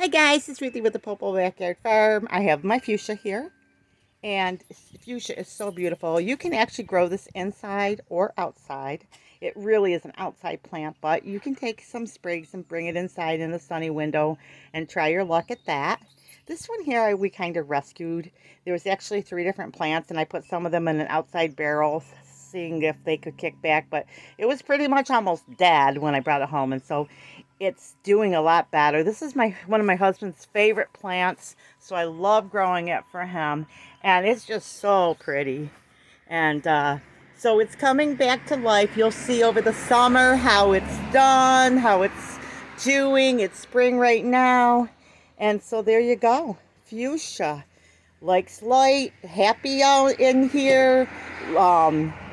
Hi guys, it's Ruthie with the Popo Backyard Farm. I have my fuchsia here, and fuchsia is so beautiful. You can actually grow this inside or outside. It really is an outside plant, but you can take some sprigs and bring it inside in the sunny window and try your luck at that. This one here we kind of rescued. There was actually 3 different plants, and I put some of them in an outside barrel, seeing if they could kick back, but it was pretty much almost dead when I brought it home, and so it's doing a lot better. This is one of my husband's favorite plants, so I love growing it for him, and it's just so pretty. And so it's coming back to life. You'll see over the summer how it's done, how it's doing. It's spring right now, and so there you go. Fuchsia likes light, happy out in here.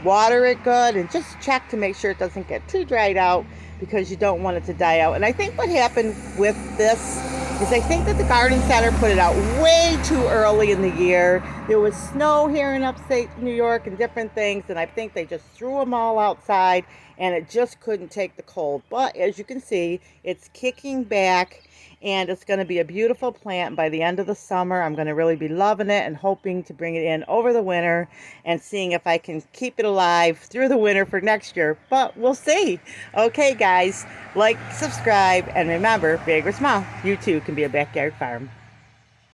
Water it good and just check to make sure it doesn't get too dried out, because you don't want it to die out. And I think what happened with this is I think that the garden center put it out way too early in the year. There was snow here in upstate New York and different things, and I think they just threw them all outside and it just couldn't take the cold. But as you can see, it's kicking back, and it's going to be a beautiful plant. By the end of the summer, I'm going to really be loving it and hoping to bring it in over the winter and seeing if I can keep it alive through the winter for next year. But we'll see. Okay, guys, like, subscribe, and remember, big or small, you too can be a backyard farm.